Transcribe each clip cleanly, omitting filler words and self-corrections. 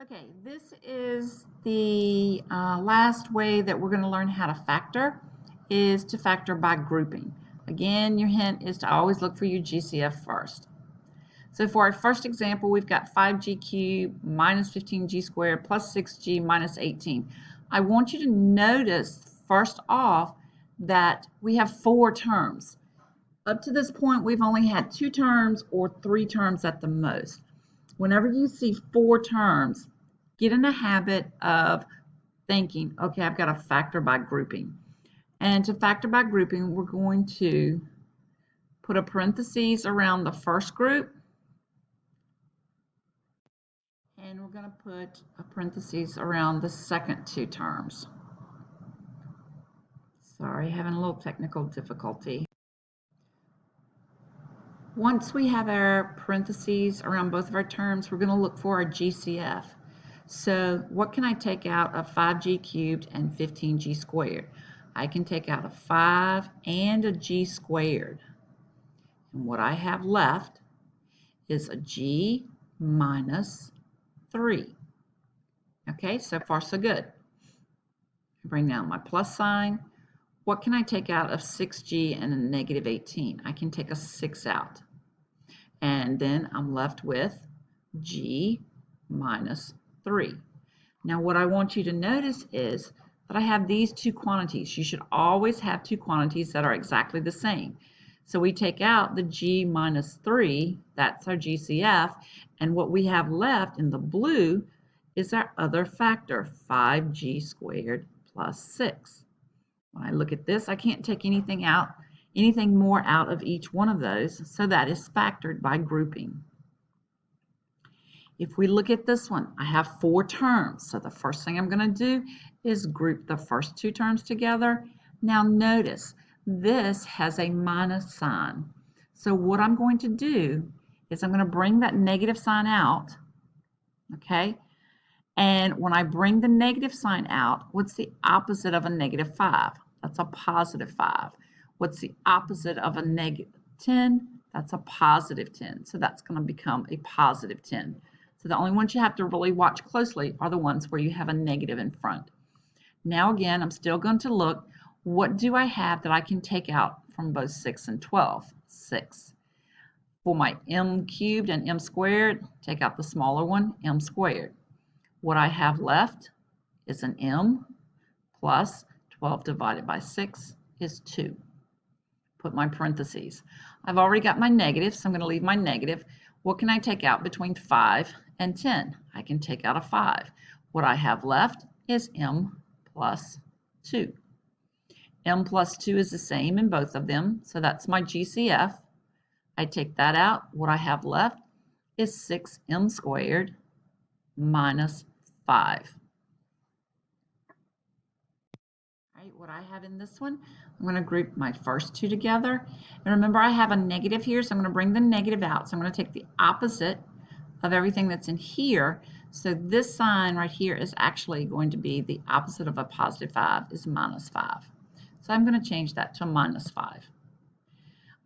Okay, this is the last way that we're going to learn how to factor is to factor by grouping. Again, your hint is to always look for your GCF first. So for our first example, we've got 5g cubed minus 15g squared plus 6g minus 18. I want you to notice first off that we have four terms. Up to this point, we've only had two terms or three terms at the most. Whenever you see four terms, get in the habit of thinking, okay, I've got to factor by grouping. And to factor by grouping, we're going to put a parentheses around the first group, and we're going to put a parentheses around the second two terms. Sorry, having a little technical difficulty. Once we have our parentheses around both of our terms, we're going to look for our GCF. So what can I take out of 5g cubed and 15g squared? I can take out a 5 and a g squared. And what I have left is a g minus 3. Okay, so far so good. Bring down my plus sign. What can I take out of 6g and a negative 18? I can take a 6 out. And then I'm left with g minus 3. Now what I want you to notice is that I have these two quantities. You should always have two quantities that are exactly the same. So we take out the g minus 3, that's our GCF, and what we have left in the blue is our other factor, 5g squared plus 6. When I look at this, I can't take anything more out of each one of those, so that is factored by grouping. If we look at this one, I have four terms. So the first thing I'm going to do is group the first two terms together. Now notice, this has a minus sign. So what I'm going to do is I'm going to bring that negative sign out, okay? And when I bring the negative sign out, what's the opposite of a negative 5? That's a positive 5. What's the opposite of a negative 10? That's a positive 10. So that's going to become a positive 10. So the only ones you have to really watch closely are the ones where you have a negative in front. Now again, I'm still going to look, what do I have that I can take out from both 6 and 12? 6. For my m cubed and m squared, take out the smaller one, m squared. What I have left is an m plus 12 divided by 6 is 2. Put my parentheses. I've already got my negative, so I'm going to leave my negative. What can I take out between 5 and 10? I can take out a 5. What I have left is m plus 2. M plus 2 is the same in both of them, so that's my GCF. I take that out. What I have left is 6m squared minus 5. All right, what I have in this one, I'm going to group my first two together. And remember, I have a negative here, so I'm going to bring the negative out. So I'm going to take the opposite of everything that's in here. So this sign right here is actually going to be the opposite of a positive 5 is minus 5. So I'm going to change that to minus 5.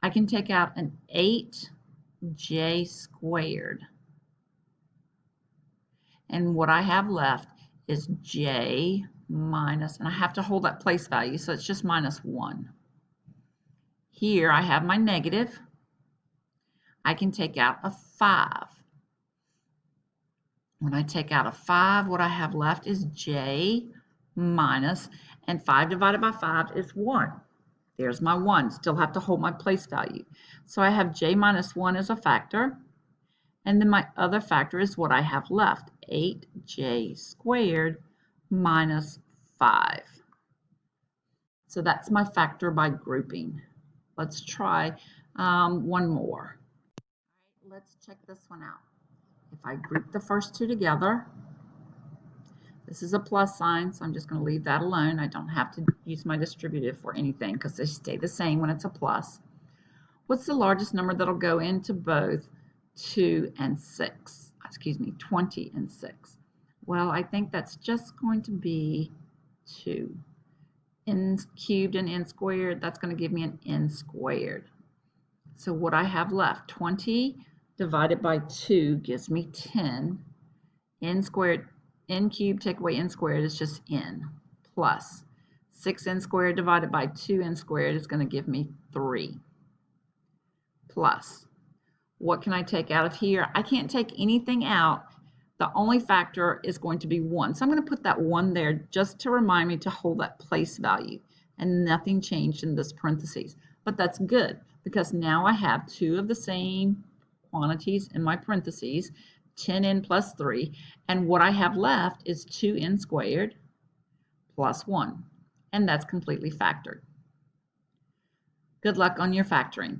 I can take out an 8j squared. And what I have left is j minus, and I have to hold that place value, so it's just minus 1. Here I have my negative. I can take out a 5. When I take out a 5, what I have left is j minus, and 5 divided by 5 is 1. There's my 1. Still have to hold my place value. So I have j minus 1 as a factor, and then my other factor is what I have left, 8j squared minus 5. So that's my factor by grouping. Let's try one more. All right, let's check this one out. If I group the first two together, this is a plus sign, so I'm just going to leave that alone. I don't have to use my distributive for anything because they stay the same when it's a plus. What's the largest number that'll go into both 2 and 6? Excuse me, 20 and 6. Well, I think that's just going to be 2. N cubed and n squared, that's going to give me an n squared. So what I have left, 20 divided by 2 gives me 10. n squared, n cubed, take away n squared is just n, plus 6n squared divided by 2n squared is going to give me 3, plus, what can I take out of here? I can't take anything out. The only factor is going to be 1. So I'm going to put that 1 there just to remind me to hold that place value. And nothing changed in this parentheses. But that's good because now I have 2 of the same quantities in my parentheses, 10n plus 3. And what I have left is 2n squared plus 1. And that's completely factored. Good luck on your factoring.